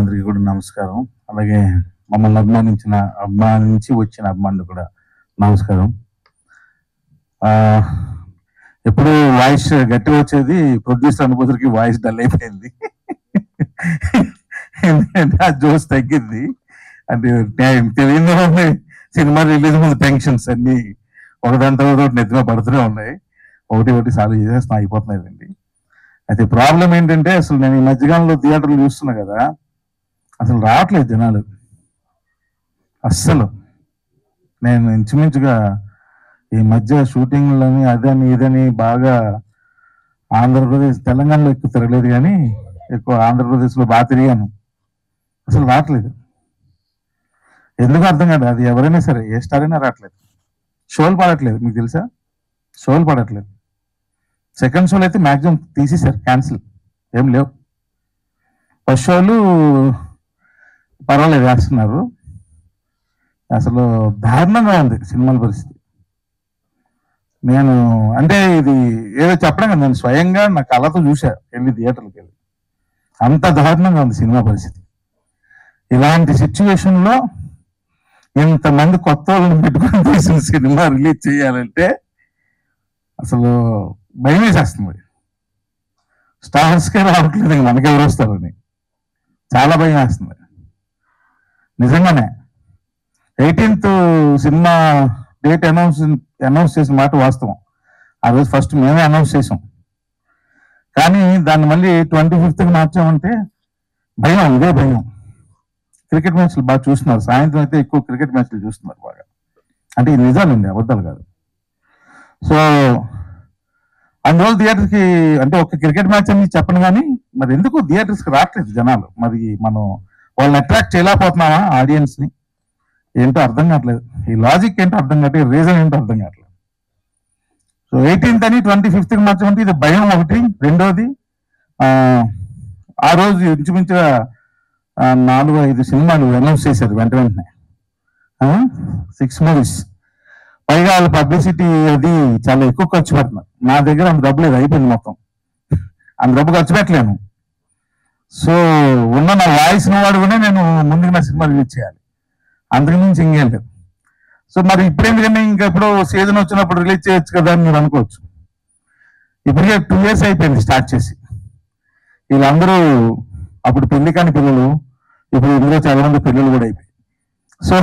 అందరికీ కూడా నమస్కారం. అలాగే మమ్మల్ని అభిమానించి వచ్చిన అభిమానులు కూడా నమస్కారం. ఎప్పుడు వాయిస్ గట్టిగా వచ్చేది, ప్రొడ్యూసర్ అనుభూతికి వాయిస్ డల్ అయిపోయింది. ఎందుకంటే ఆ జోస్ తగ్గింది. అంటే తెలియదు, సినిమా రిలీజ్ ముందు టెన్షన్స్ అన్ని ఒకదాని తర్వాత ఒకటి నెత్తిగా పడుతూనే ఉన్నాయి. ఒకటి సాల్వ్ చేసేస్తున్నా అయిపోతున్నాయండి. అయితే ప్రాబ్లం ఏంటంటే, అసలు నేను ఈ మధ్యకాలంలో థియేటర్లు చూస్తున్నా కదా, అసలు రావట్లేదు జనాలు అస్సలు. నేను ఇంచుమించుగా ఈ మధ్య షూటింగ్లని అదని ఇదని బాగా ఆంధ్రప్రదేశ్, తెలంగాణలో ఎక్కువ తిరగలేదు కానీ ఎక్కువ ఆంధ్రప్రదేశ్లో బాగా తిరిగాను. అసలు రావట్లేదు, ఎందుకు అర్థం కాదు. అది ఎవరైనా సరే, ఏ స్టార్ అయినా రావట్లేదు. షోలు పడట్లేదు, మీకు తెలుసా? షోలు పడట్లేదు. సెకండ్ షోలు అయితే మ్యాక్సిమం తీసేశారు, క్యాన్సిల్, ఏం లేవు. ఫస్ట్ షోలు పర్వాలేదు వేస్తున్నారు. అసలు దారుణంగా ఉంది సినిమాల పరిస్థితి. నేను అంటే ఇది ఏదో చెప్పడం కదా, నేను స్వయంగా నా కళ్ళతో చూసా వెళ్ళి థియేటర్కి వెళ్ళి. అంత దారుణంగా ఉంది సినిమా పరిస్థితి. ఇలాంటి సిచ్యువేషన్లో ఇంతమంది కొత్త వాళ్ళని పెట్టుకొని తీసిన సినిమా రిలీజ్ చేయాలంటే అసలు భయం వేసేస్తుంది. స్టార్స్కే రావట్లేదు, మనకెవరు వస్తారని చాలా భయం వేస్తుంది నిజంగానే. 18th సినిమా డేట్ అనౌన్స్ చేసిన మాట వాస్తవం. ఆ రోజు ఫస్ట్ మేమే అనౌన్స్ చేసాం, కానీ దాన్ని మళ్ళీ 25th మార్చామంటే భయం, ఇదే భయం. క్రికెట్ మ్యాచ్లు బాగా చూస్తున్నారు, సాయంత్రం అయితే ఎక్కువ క్రికెట్ మ్యాచ్లు చూస్తున్నారు బాగా. అంటే ఇది నిజాలండి, అబద్ధాలు కాదు. సో అందువల్ల థియేటర్కి, అంటే ఒక క్రికెట్ మ్యాచ్ అని చెప్పను కానీ, మరి ఎందుకు థియేటర్స్కి రావట్లేదు జనాలు? మరి మనం వాళ్ళని అట్రాక్ట్ చేయలేకపోతున్నామా ఆడియన్స్ని? ఏంటో అర్థం కావట్లేదు. ఈ లాజిక్ ఏంటో అర్థం కావట్లేదు, రీజన్ ఏంటో అర్థం కావట్లేదు. సో 18th అని 25th మార్చమంటే ఇది భయం ఒకటి. రెండోది, ఆ రోజు ఇంచుమించుగా 4-5 సినిమాలు అనౌన్స్ చేశారు వెంటనే, 6 మూవీస్. పైగా వాళ్ళ పబ్లిసిటీ అది చాలా ఎక్కువ ఖర్చు పెడుతున్నారు. నా దగ్గర అంత డబ్బు లేదు, అయిపోయింది మొత్తం. అంత డబ్బు ఖర్చు పెట్టలేను. సో ఉన్న నా వాయిస్ వాడుకునే నేను ముందుగా నా సినిమా రిలీజ్ చేయాలి, అంతకుమించి ఇంకేం లేదు. సో మరి ఇప్పుడు ఎందుకంటే ఇంకా ఎప్పుడో సీజన్ వచ్చినప్పుడు రిలీజ్ చేయొచ్చు కదా అని మీరు అనుకోవచ్చు. ఇప్పటికే 2 years అయిపోయింది స్టార్ట్ చేసి. వీళ్ళందరూ అప్పుడు పెళ్లి కాని పిల్లలు, ఇప్పుడు ఇందులో చాలా మంది పిల్లలు కూడా అయిపోయి. సో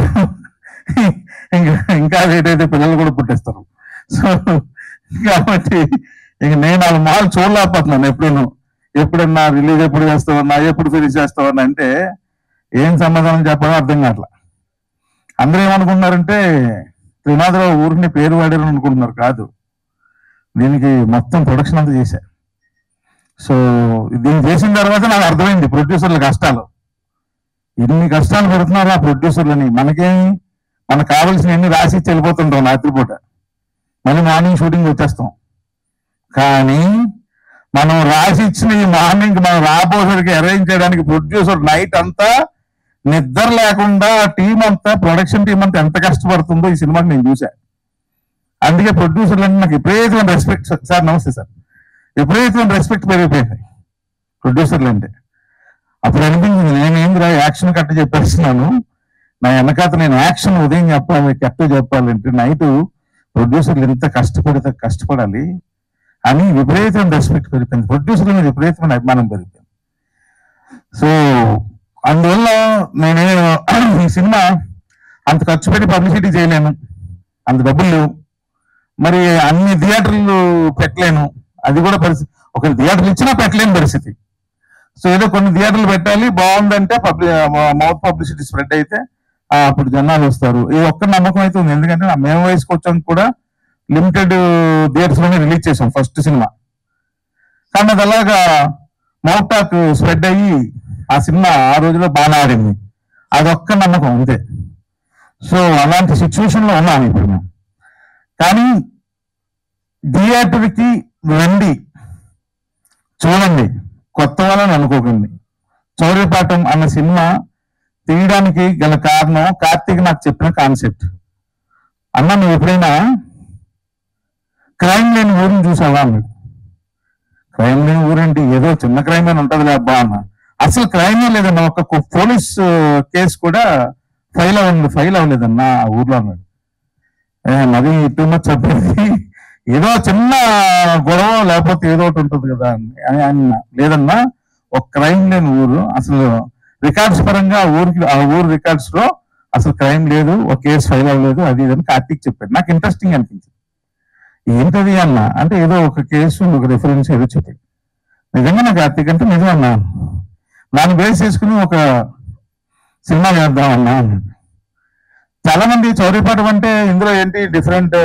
ఇంకా లేట్ అయితే పిల్లలు కూడా పుట్టేస్తారు. సో కాబట్టి ఇంక నేను వాళ్ళ మాల్ చూడలేకపోతున్నాను. ఎప్పుడన్నా రిలీజ్ ఎప్పుడు చేస్తావన్నా, ఎప్పుడు ఫినిష్ చేస్తావన్నా అంటే ఏం సమాధానం చెప్పాలో అర్థం కావట్లా. అందరూ ఏమనుకుంటున్నారంటే త్రినాథరావు ఊరిని పేరు వాడారు అనుకుంటున్నారు. కాదు, దీనికి మొత్తం ప్రొడక్షన్ అంతా చేశా. సో దీన్ని చేసిన తర్వాత నాకు అర్థమైంది ప్రొడ్యూసర్ల కష్టాలు. ఇన్ని కష్టాలు పెడుతున్నారు ఆ ప్రొడ్యూసర్లని. మనకు కావాల్సినవన్నీ రాసి వెళ్ళిపోతుంటాం రాత్రిపూట, మళ్ళీ మార్నింగ్ షూటింగ్ వచ్చేస్తాం. కానీ మనం రాసి ఇచ్చిన ఈ మార్నింగ్ మనం రాబోసరికి అరేంజ్ చేయడానికి ప్రొడ్యూసర్ నైట్ అంతా నిద్ర లేకుండా టీం అంతా, ప్రొడక్షన్ టీం అంతా ఎంత కష్టపడుతుందో ఈ సినిమాకి నేను చూసా. అందుకే ప్రొడ్యూసర్లు అంటే నాకు విపరీతమైన రెస్పెక్ట్. సార్ నమస్తే సార్. విపరీతమైన రెస్పెక్ట్ పెరిగిపోయింది ప్రొడ్యూసర్లు అంటే. అప్పుడు అనిపించింది, నేనేంద్రా యాక్షన్ కట్ట చెప్పేస్తున్నాను, నా వెనకాత నేను యాక్షన్ ఉదయం చెప్పాలి, కట్ట చెప్పాలంటే నైట్ ప్రొడ్యూసర్లు ఎంత కష్టపడాలి అని విపరీతమైన రెస్పెక్ట్ పెరిగిపోయింది. ప్రొడ్యూసర్ల మీద విపరీతమైన అభిమానం పెరిగిపోయింది. సో అందువల్ల నేను ఈ సినిమా అంత ఖర్చు పెట్టి పబ్లిసిటీ చేయలేను, అంత డబ్బులు లేవు. మరి అన్ని థియేటర్లు పెట్టలేను, అది కూడా పరిస్థితి. ఒక థియేటర్లు ఇచ్చినా పెట్టలేని పరిస్థితి. సో ఏదో కొన్ని థియేటర్లు పెట్టాలి, బాగుందంటే మౌత్ పబ్లిసిటీ స్ప్రెడ్ అయితే అప్పుడు జనాలు వస్తారు. ఇది ఒక్క నమ్మకం అయితే ఉంది. ఎందుకంటే మేము వయసుకు వచ్చాక కూడా లిమిటెడ్ థియేటర్స్ లోనే రిలీజ్ చేసాం ఫస్ట్ సినిమా. కానీ అది అలాగా మౌత్ టాక్ స్ప్రెడ్ అయ్యి ఆ సినిమా ఆ రోజులో బాగా ఆడింది. అదొక్క నమ్మకం అంతే. సో అలాంటి సిచ్యువేషన్లో ఉన్నాం ఇప్పుడు మేము. కానీ థియేటర్కి రండి, చూడండి, కొత్త వాళ్ళని అనుకోకండి. చౌర్యపాఠం అన్న సినిమా తీయడానికి గల కారణం కార్తీక్ నాకు చెప్పిన కాన్సెప్ట్. అన్న నువ్వు ఎప్పుడైనా క్రైమ్ లేని ఊరిని చూసావా అన్నాడు. క్రైమ్ లేని ఊరేంటి, ఏదో చిన్న క్రైమ్ అని ఉంటుందిలే అబ్బా అన్న. అసలు క్రైమే లేదన్న, ఒక పోలీస్ కేసు కూడా ఫైల్ అవ్వలేదన్న ఆ ఊర్లో అన్నాడు. మరి టూ మచ్ చెప్పేది, ఏదో చిన్న గొడవ లేకపోతే ఏదో ఒకటి ఉంటుంది కదా అని అన్న. లేదన్నా, ఒక క్రైమ్ లేని ఊరు, అసలు రికార్డ్స్ పరంగా ఆ ఊరు రికార్డ్స్ లో అసలు క్రైమ్ లేదు, ఒక కేసు ఫైల్ అవ్వలేదు, అది ఇదని కార్తీక్ చెప్పాడు. నాకు ఇంట్రెస్టింగ్ అనిపించింది. ఏంటది అన్న అంటే, ఏదో ఒక కేసు ఒక రిఫరెన్స్ ఏదో చెప్పాడు. నిజంగా నాకు కార్తీక్ అంటే నిజం అన్నా, దాన్ని బేస్ చేసుకుని ఒక సినిమా చేద్దాం అన్నా. చాలా మంది చౌరీపాఠం అంటే ఇందులో ఏంటి డిఫరెంట్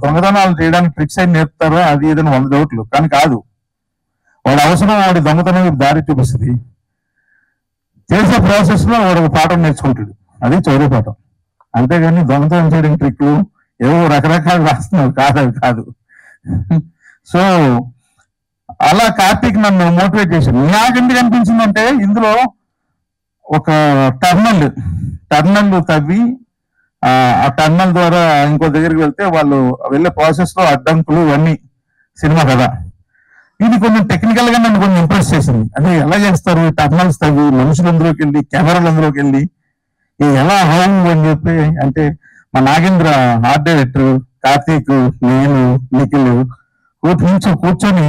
దొంగతనాలు చేయడానికి ట్రిక్స్ అయిన నేర్పుతారా, అది ఏదైనా 100 డౌట్లు. కానీ కాదు, వాడి అవసరం వాడి దొంగతనం దారి చూపిస్తుంది. చేసే ప్రాసెస్ లో వాడు ఒక పాఠం నేర్చుకుంటాడు, అది చౌరీపాఠం. అంతేగాని దొంగతనం చేయడం ట్రిక్లు ఏవో రకరకాలు రాస్తున్నారు, కాదు. సో అలా కార్తీక్ నన్ను మోటివేట్ చేశాడు. నాకెందుకు అనిపించిందంటే, ఇందులో ఒక టర్నల్ తవ్వి ఆ టర్నల్ ద్వారా ఇంకో దగ్గరికి వెళ్తే వాళ్ళు వెళ్ళే ప్రాసెస్ లో అడ్డంకులు ఇవన్నీ సినిమా కదా. ఇది కొంచెం టెక్నికల్ గా నన్ను కొంచెం ఇంప్రెస్ చేసింది. అదే ఎలా చేస్తారు టర్నల్స్ తవ్వి, మనుషులు అందులోకి వెళ్ళి, కెమెరాలు అందులోకి వెళ్ళి, ఎలా హౌ అని చెప్పి. అంటే మా నాగేంద్ర ఆర్ట్ డైరెక్టర్, కార్తీక్, నేను, నిఖిల్ కూర్చొని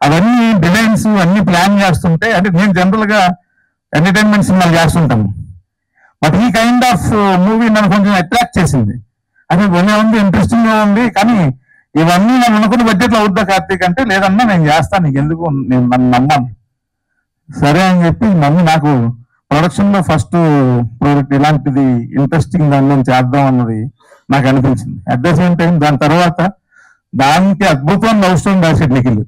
అవన్నీ డిజైన్స్ అన్ని ప్లాన్ చేస్తుంటే, అంటే నేను జనరల్ గా ఎంటర్టైన్మెంట్ సినిమాలు చేస్తుంటాను, బట్ ఈ కైండ్ ఆఫ్ మూవీ నన్ను కొంచెం అట్రాక్ట్ చేసింది. అది భలే ఉంది, ఇంట్రెస్టింగ్ గా ఉంది. కానీ ఇవన్నీ నేను అనుకున్న బడ్జెట్ లో అవుద్దా కార్తీక్ అంటే, లేదన్నా నేను చేస్తాను, నీకు ఎందుకు, నేను నన్ను నమ్మాను. సరే అని చెప్పి నమ్మి, నాకు ప్రొడక్షన్ లో ఫస్ట్ ప్రోడక్ట్ ఇలాంటిది ఇంట్రెస్టింగ్ దానిలో చేద్దాం అన్నది నాకు అనిపించింది. అట్ ద సేమ్ టైం దాని తర్వాత దానికి అద్భుతమైన లవ్ స్టోరీ రాశాడు నిఖిల్,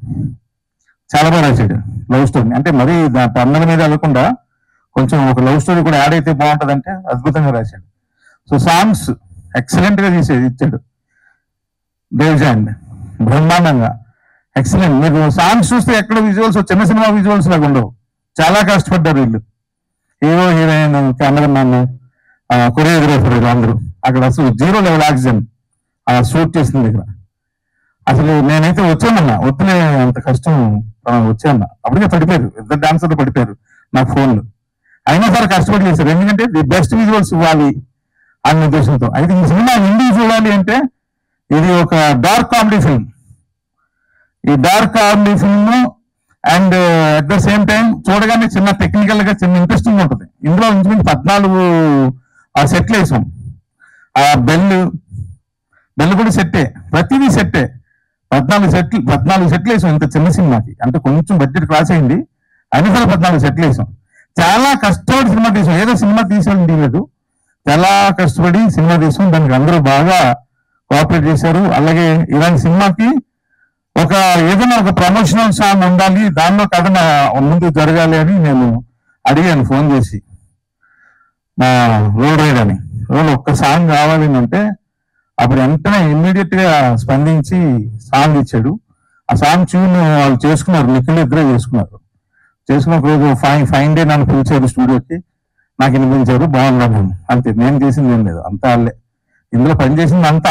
చాలా బాగా రాశాడు లవ్ స్టోరీ. అంటే మరీ పన్నెల మీద వెళ్ళకుండా కొంచెం ఒక లవ్ స్టోరీ కూడా యాడ్ అయితే బాగుంటుందంటే అద్భుతంగా రాశాడు. సో సాంగ్స్ ఎక్సలెంట్ గా ఇచ్చాడు దేవ్జాన్, బ్రహ్మాండంగా ఎక్సలెంట్. మీరు సాంగ్స్ చూస్తే ఎక్కడ విజువల్స్ చిన్న సినిమా విజువల్స్ లాగా ఉండవు, చాలా కష్టపడ్డారు వీళ్ళు. హీరో, హీరోయిన్, కెమెరామ్యాన్, కొరియోగ్రాఫర్, వీళ్ళందరూ అక్కడ అసలు 0 లెవెల్ ఆక్సిజన్ షూట్ చేసిన దగ్గర. అసలు నేనైతే వచ్చానన్నా, వద్దులే అంత కష్టం వచ్చాను. అప్పటికే పడిపోయారు, ఇద్దరు డాన్సర్లు పడిపోయారు నాకు ఫోన్లు. అయినా సరే కష్టపడి చేశారు, ఎందుకంటే ది బెస్ట్ విజువల్స్ ఇవ్వాలి అనే ఉద్దేశంతో. అయితే ఈ సినిమా హిందీ చూడాలి అంటే, ఇది ఒక డార్క్ కామెడీ ఫిల్మ్. ఈ dark comedy film and at the same time చూడగానే చిన్న టెక్నికల్ గా చిన్న ఇంట్రెస్టింగ్ ఉంటుంది. ఇందులో ఇంచుమించు 14 సెట్లు వేసాం. ఆ బెల్ కూడా సెట్టే, ప్రతిదీ సెట్టే. 14 సెట్లు వేసాం ఇంత చిన్న సినిమాకి. అంటే కొంచెం బడ్జెట్ క్రాస్ అయింది, అయినా సరే 14 సెట్లు వేసాం. చాలా కష్టపడి సినిమా తీసాం, ఏదో సినిమా తీసాం తీయలేదు, చాలా కష్టపడి సినిమా తీసాం. దానికి అందరూ బాగా కోఆపరేట్ చేశారు. అలాగే ఇలాంటి సినిమాకి ఏదైనా ఒక ప్రమోషనల్ సాంగ్ ఉండాలి, దానిలో కథ ముందు జరగాలి అని నేను అడిగాను ఫోన్ చేసి మా రోడ్ రైడ్ అని. ఒక్క సాంగ్ కావాలి అంటే అప్పుడు వెంటనే ఇమ్మీడియట్ గా స్పందించి సాంగ్ ఇచ్చాడు. ఆ సాంగ్ ట్యూన్ వాళ్ళు చేసుకున్నారు, నిఖిల్ ఇద్దరే చేసుకున్నారు. చేసుకున్న రోజు ఫైన్ డే నన్ను పిలిచారు స్టూడియోకి, నాకు వినిపించారు, బాగున్నాను. అంతే, నేను చేసింది ఏం లేదు, అంతా వాళ్ళే. ఇందులో పనిచేసింది అంతా